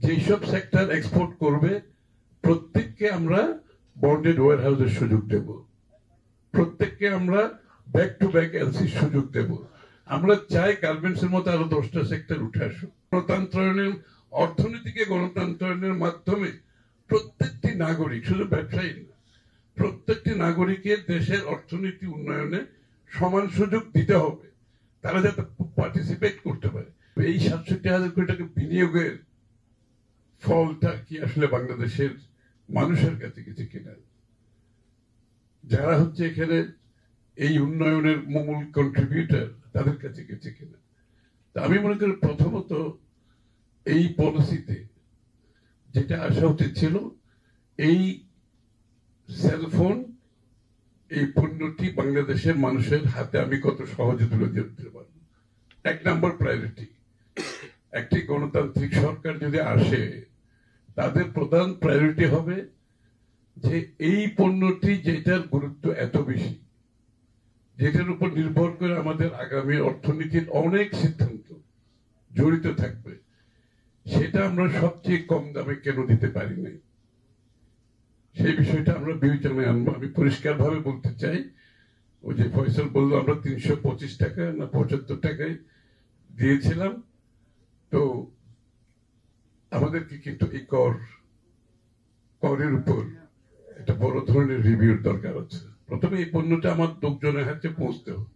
যেসব sector export করবে প্রত্যেককে আমরা বন্ডেড ওয়্যার হাউসের সুযোগ দেব, প্রত্যেককে আমরা ব্যাক টু ব্যাক এলসির সুযোগ দেব। আমরা চাই গার্মেন্টস এর মতো আরো 10টা সেক্টর উঠে আসুক। গণতন্ত্রায়নের অর্থনীতিকে গণতন্ত্রায়নের মাধ্যমে প্রত্যেকটি নাগরিক, শুধু ব্যবসায়ী না, প্রত্যেকটি নাগরিকের দেশের অর্থনীতি উন্নয়নে সমান সুযোগ দিতে হবে, তারা যাতে পার্টিসিপেট করতে পারে। এই ৬৭,০০০ কোটি টাকা বিনিয়োগের ফলটা কি আসলে বাংলাদেশের মানুষের কাছে গেছে কিনা, যারা হচ্ছে এখানে এই উন্নয়নের মূল কন্ট্রিবিউটর তাদের কাছে গেছে কিনা। তা আমি মনে করি প্রথমত এই পলিসিতে যেটা আসা উচিত ছিল, এই সেলফোন এই পণ্যটি বাংলাদেশের মানুষের হাতে আমি কত সহজে তুলে দিতে পারব। ১ নম্বর প্রায়োরিটি। একটি গণতান্ত্রিক সরকার যদি আসে, তাদের প্রধান প্রায়োরিটি হবে যে এই পণ্যটি যেটার গুরুত্ব এত বেশি, যেটার উপর নির্ভর করে আমাদের আগামী অর্থনীতির অনেক সিদ্ধান্ত জড়িত থাকবে, সেটা আমরা সবচেয়ে কম দামে কেন দিতে পারি নাই, সেই বিষয়টা আমরা বিবেচনায় আনবো। আমি পরিষ্কার ভাবে বলতে চাই, ওই যে ফয়সাল বললো আমরা ৩২৫ টাকা না ৭৫ টাকায় দিয়েছিলাম, তো আমাদেরকে কিন্তু এই করের উপর একটা বড় ধরনের রিভিউর দরকার আছে। প্রথমে এই পণ্যটা আমার লোকজনের হাতে পৌঁছতে হবে,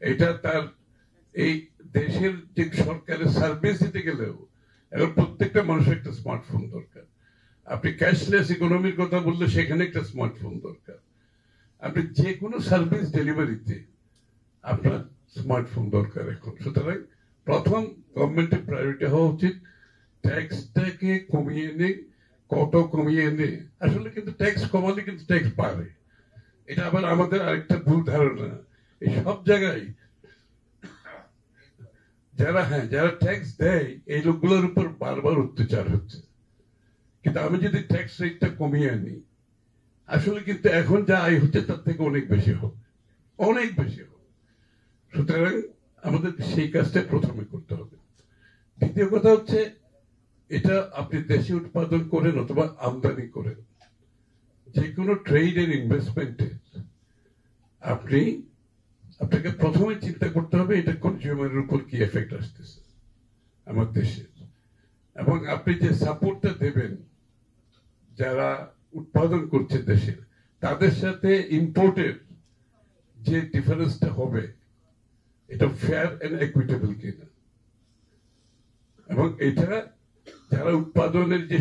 এটা তার এই দেশের যে সরকারের সার্ভিস দিতে গেলেও এখন প্রত্যেকটা মানুষের একটা স্মার্টফোন দরকার। আপনি ক্যাশলেস ইকোনমির কথা বললে সেখানে একটা স্মার্টফোন দরকার। আপনি যে কোনো সার্ভিস ডেলিভারিতে আপনার স্মার্টফোন দরকার এখন। সুতরাং প্রথম গভর্নমেন্টের প্রায়োরিটি হওয়া উচিত ট্যাক্সটাকে কমিয়ে এনে, কত কমিয়ে এনে। আসলে কিন্তু ট্যাক্স কমালে কিন্তু ট্যাক্স বাড়ে, এটা আবার আমাদের আরেকটা ভুল ধারণা। এই সব জায়গায় যারা ট্যাক্স দেয় এই লোকগুলোর উপর বারবার অত্যাচার হচ্ছে, কিন্তু আমি যদি ট্যাক্স রেটটা কমিয়ে আনি, আসলে কিন্তু এখন যা আয় হচ্ছে তার থেকে অনেক বেশি হবে, অনেক বেশি হবে। সুতরাং আমাদের সেই কাজটা প্রথমে করতে হবে। দ্বিতীয় কথা হচ্ছে, এটা আপনি দেশে উৎপাদন করেন অথবা আমদানি করেন, যে কোনো ট্রেড এন্ড ইনভেস্টমেন্টে আপনাকে প্রথমে চিন্তা করতে হবে এটা কনজিউমারের উপর কি এফেক্ট আসতেছে আমার দেশের, এবং আপনি যে সাপোর্টটা দেবেন যারা উৎপাদন করছে দেশের, তাদের সাথে ইম্পোর্টের যে ডিফারেন্সটা হবে এটা ফেয়ার এন্ড ইকুইটেবল কিনা, এবং এটা যারা উৎপাদনের যে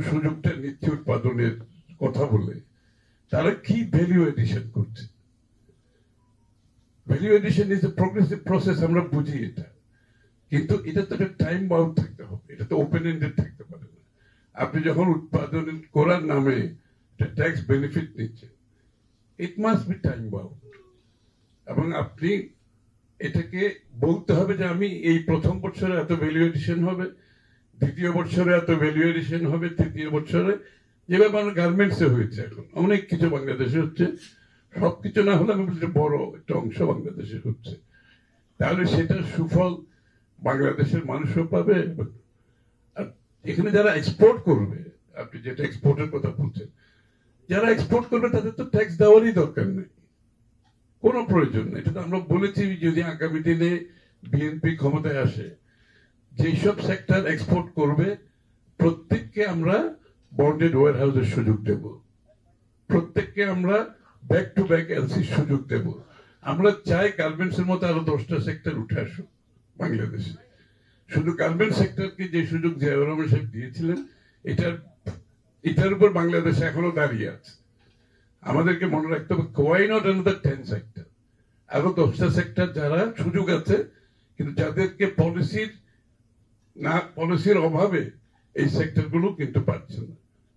সুযোগটা নিচ্ছে উৎপাদনের কথা বলে, তারা কি ভ্যালু এডিশন করছে। Value addition is a progressive process, আমরা বুঝি এটা, কিন্তু এটা তো একটা টাইম বাউন্ড থাকতে হবে, এটা তো ওপেন এন্ডেড থাকতে পারে না। আপনি যখন উৎপাদন করার নামে একটা ট্যাক্স বেনিফিট নিচ্ছেন, it must be time bound, এবং আপনি এটাকে বলতে হবে যে আমি এই প্রথম বছরে এত ভ্যালু এডিশন হবে, দ্বিতীয় বছরে এত ভ্যালু এডিশন হবে, তৃতীয় বছরে, যেভাবে আমার গার্মেন্টসে হয়েছে। এখন অনেক কিছু বাংলাদেশে হচ্ছে, সবকিছু না হলে আমি বলছি বড় একটা অংশ বাংলাদেশে হচ্ছে, তাহলে সেটার সুফল বাংলাদেশের মানুষও পাবে। আর এখানে যারা এক্সপোর্ট করবে, আপনি যেটা এক্সপোর্টের কথা বলছেন, যারা এক্সপোর্ট করবে তাদের তো ট্যাক্স দেওয়ারই দরকার নেই, কোনো প্রয়োজন নেই। এটা তো আমরা বলেছি, যদি আগামী দিনে বিএনপি ক্ষমতায় আসে, যেসব সেক্টর এক্সপোর্ট করবে প্রত্যেককে আমরা বন্ডেড ওয়্যার হাউসের সুযোগ দেব, প্রত্যেককে আমরা ব্যাক টু ব্যাক এলসির সুযোগ দেব। আমরা চাই গার্মেন্টস এর মতো আরো 10টা সেক্টর উঠে আসুক বাংলাদেশে। শুধু গার্মেন্টস সেক্টরকে যে সুযোগ জিয়াউর রহমান সাহেব দিয়েছিলেন, এটার উপর বাংলাদেশ এখনো দাঁড়িয়ে আছে। আমাদেরকে মনে রাখতে হবে, ওয়াই নট অ্যানাদার 10 সেক্টর, আরো 10টা সেক্টর যারা সুযোগ আছে, কিন্তু যাদেরকে পলিসির অভাবে এই সেক্টর গুলো কিন্তু পাচ্ছে না,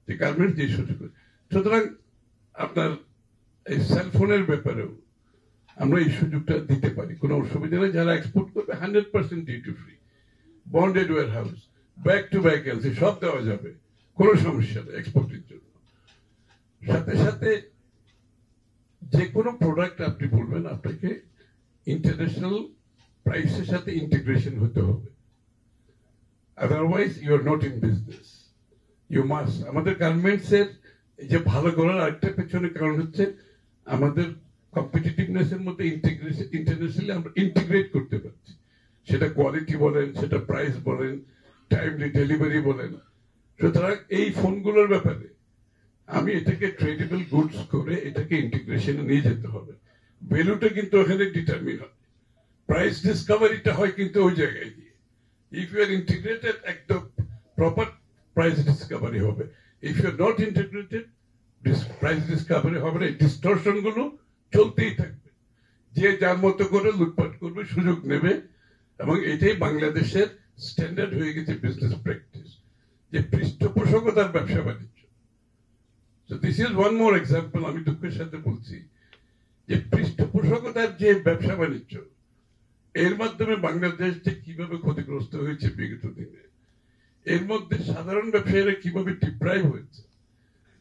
যে গার্মেন্টস যে সুযোগ। সুতরাং আপনার এই সেলফোনের ব্যাপারেও আমরা এই সুযোগটা দিতে পারি, কোনো অসুবিধা নেই। যারা এক্সপোর্ট করবে 100% duty free, bonded warehouse, back to back LC সব দেওয়া যাবে, কোনো সমস্যা নেই এক্সপোর্টের জন্য। সাথে সাথে যে কোনো প্রোডাক্ট আপনি বলবেন, আপনাকে ইন্টারন্যাশনাল প্রাইসের সাথে ইন্টিগ্রেশন হতে হবে। Otherwise you are not in business. You must. আমাদের গার্মেন্টস এর যে ভালো করার আরেকটা পেছনে কারণ হচ্ছে আমাদের কম্পিটিটিভনেস এর মধ্যে ইন্টারন্যাশনালি আমরা ইন্টিগ্রেট করতে পারছি। সেটা কোয়ালিটি বলেন, সেটা প্রাইস বলেন, টাইমলি ডেলিভারি বলেন। সুতরাং এই ফোনগুলোর ব্যাপারে আমি এটাকে ট্রেডেবল গুডস করে এটাকে ইন্টিগ্রেশনে নিয়ে যেতে হবে। ভ্যালুটা কিন্তু ওখানে ডিটারমিন হয়, প্রাইস ডিসকভারিটা হয় কিন্তু ওই জায়গায় গিয়ে। ইফ ইউ আর ইন্টিগ্রেটেড একদম প্রপার প্রাইস ডিসকভারি হবে। If you are not integrated price discovery হবে না। ডিস্টরশন গুলো চলতেই থাকবে, যে যার মতো করে লুটপাট করবে, সুযোগ নেবে। এবং এটাই বাংলাদেশের স্ট্যান্ডার্ড হয়ে গেছে বিজনেস প্র্যাকটিস, যে পৃষ্ঠপোষকতার ব্যবসা বাণিজ্য। So this is one more example, আমি দুঃখের সাথে বলছি যে পৃষ্ঠপোষকতার যে ব্যবসা বাণিজ্য, এর মাধ্যমে বাংলাদেশ যে কিভাবে ক্ষতিগ্রস্ত হয়েছে বিগত দিনে, এর মধ্যে সাধারণ ব্যবসায়ীরা কিভাবে ডিপ্রাইভ হয়েছে,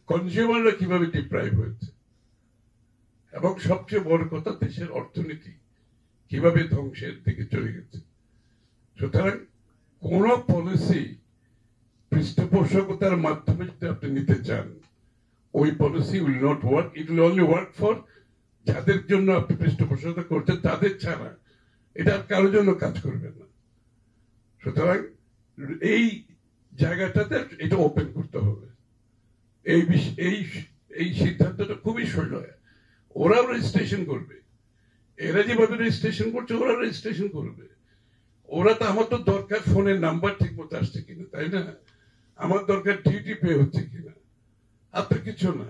কনজিউমাররা কিভাবে ডিপ্রাইভ হয়েছে, এবং সবচেয়ে বড় কথা দেশের অর্থনীতি কিভাবে ধ্বংসের দিকে চলে গেছে। সুতরাং কোন পলিসি পৃষ্ঠপোষকতার মাধ্যমে যদি আপনি নিতে চান, ওই policy will not work. It will only work for যাদের জন্য আপনি পৃষ্ঠপোষকতা করছেন, তাদের ছাড়া এটা কারোর জন্য কাজ করবে না। সুতরাং এই জায়গাটাতে এটা ওপেন করতে হবে। এই সিদ্ধান্তটা খুবই সহজ। ওরাও রেজিস্ট্রেশন করবে, এরা যেভাবে রেজিস্ট্রেশন করছে ওরা রেজিস্ট্রেশন করবে। ওরা তো, আমার তো দরকার ফোনের নাম্বার ঠিক মতো আসছে কিনা, তাই না? আমার দরকার ডিউটি পে হচ্ছে কিনা, আপনার কিছু না।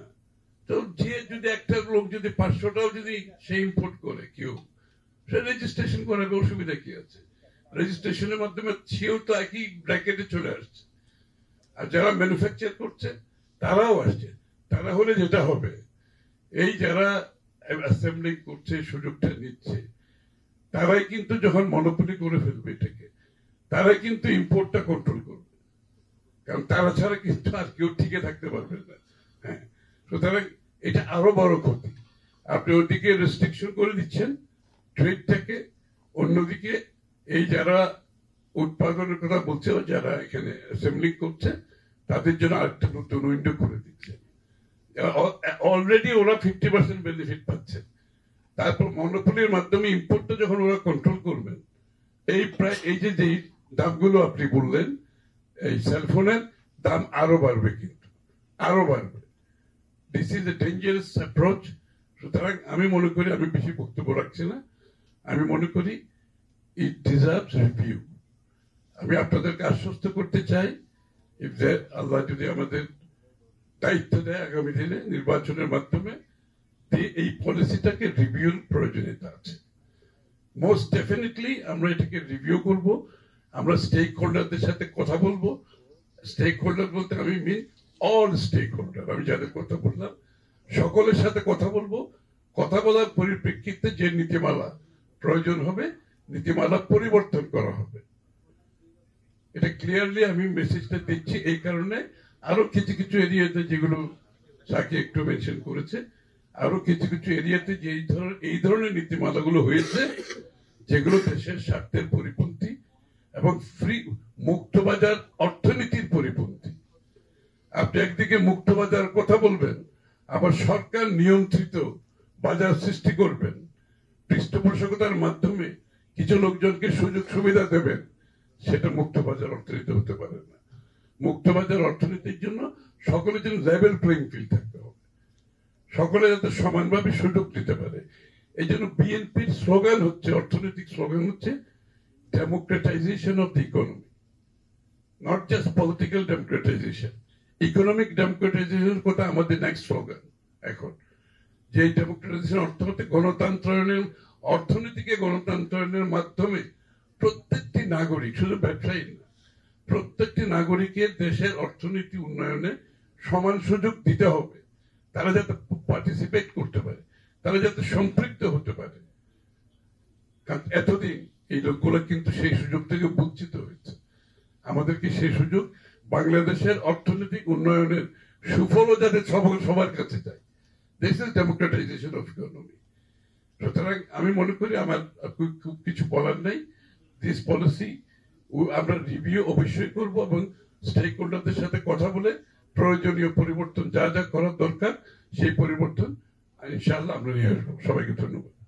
তো যে যদি একটা লোক যদি 500টাও যদি সে ইম্পোর্ট করে কেউ, সে রেজিস্ট্রেশন করাবে, অসুবিধা কি আছে? রেজিস্ট্রেশনের মাধ্যমে সেও তো একই ব্র্যাকেটে চলে আসছে। আর যারা ম্যানুফ্যাকচার করছে তারাও আসছে। তারা হলে যেটা হবে, এই যারা অ্যাসেম্বলিং করছে, সুযোগটা নিচ্ছে, তারাই কিন্তু যখন মনোপলি করে ফেলবে এটাকে, তারাই কিন্তু ইম্পোর্টটা কন্ট্রোল করবে। কারণ তারা ছাড়া কিন্তু আর কেউ টিকে থাকতে পারবে না। হ্যাঁ, সুতরাং এটা আরো বড় ক্ষতি। আপনি ওদিকে রেস্ট্রিকশন করে দিচ্ছেন ট্রেডটাকে, অন্যদিকে এই যারা উৎপাদনের কথা বলছে, যারা এখানে অ্যাসেম্বলিং করছে, তাদের জন্য আরেকটা নতুন উইন্ডো করে দিচ্ছে। অলরেডি ওরা 50% বেনিফিট পাচ্ছে। তারপর মনোপলির মাধ্যমে ইম্পোর্টটা যখন ওরা কন্ট্রোল করবেন, এই যে দামগুলো আপনি বললেন, এই সেলফোনের দাম আরো বাড়বে, কিন্তু আরো বাড়বে। This is a dangerous approach. সুতরাং আমি মনে করি, আমি বেশি বক্তব্য রাখছি না, আমি মনে করি ইট ডিজার্ভস রিভিউ। আমি আপনাদেরকে আশ্বস্ত করতে চাই, আল্লাহ যদি আমাদের দায়িত্ব দেয় আগামী দিনে নির্বাচনের মাধ্যমে, এই পলিসিটাকে রিভিউর প্রয়োজনীয়তা আছে। মোস্ট ডেফিনেটলি আমরা এটাকে রিভিউ করব। আমরা স্টেক হোল্ডারদের সাথে কথা বলবো। স্টেক হোল্ডার বলতে আমি মিন অল স্টেক হোল্ডার, আমি যাদের কথা বললাম সকলের সাথে কথা বলবো। কথা বলার পরিপ্রেক্ষিতে যে নীতিমালা প্রয়োজন হবে, নীতিমালা পরিবর্তন করা হবে। এটা ক্লিয়ারলি আমি মেসেজটা দিচ্ছি। এই কারণে আরো কিছু কিছু এরিয়াতে, যেগুলো সাকি একটু মেনশন করেছে, আরো কিছু কিছু এরিয়াতে যে এই ধরনের নীতিমালাগুলো হয়েছে, যেগুলো দেশের স্বার্থের পরিপন্থী এবং মুক্ত বাজার অর্থনীতির পরিপন্থী। আপনি একদিকে মুক্ত বাজার কথা বলবেন, আবার সরকার নিয়ন্ত্রিত বাজার সৃষ্টি করবেন, পৃষ্ঠপোষকতার মাধ্যমে কিছু লোকজনকে সুযোগ সুবিধা দেবেন, সেটা মুক্ত বাজার অর্থনীতি হতে পারে না। মুক্ত বাজার অর্থনীতির জন্য সকলের জন্য লেভেল প্লেইং ফিল্ড থাকতে হবে, সকলে যাতে সমানভাবে সুযোগ দিতে পারে। এই জন্য বিএনপির স্লোগান হচ্ছে, অর্থনৈতিক স্লোগান হচ্ছে democratisation of the economy, not just political democratisation. Economic democratisation কথা আমাদের নেক্সট স্লোগান এখন। যে ডেমোক্রেটাইজেশন অর্থ হচ্ছে গণতন্ত্রায়নের, অর্থনীতিকে গণতন্ত্রায়নের মাধ্যমে প্রত্যেকটি নাগরিক, শুধু ব্যবসায়ী না, প্রত্যেকটি নাগরিকের দেশের অর্থনীতি উন্নয়নে সমান সুযোগ দিতে হবে। তারা যাতে পার্টিসিপেট করতে পারে, তারা যাতে সম্পৃক্ত হতে পারে। কারণ এতদিন এই লোকগুলো কিন্তু সেই সুযোগ থেকে বঞ্চিত হয়েছে। আমাদেরকে সেই সুযোগ, বাংলাদেশের অর্থনৈতিক উন্নয়নের সুফলও যাতে সবার কাছে যায়। This is democratisation of economy. সুতরাং আমি মনে করি আমার খুব কিছু বলার নেই। দিস পলিসি আমরা রিভিউ অবশ্যই করব এবং স্টেক হোল্ডারদের সাথে কথা বলে প্রয়োজনীয় পরিবর্তন যা যা করার দরকার সেই পরিবর্তন ইনশাআল্লাহ আমরা নিয়ে আসবো। সবাইকে ধন্যবাদ।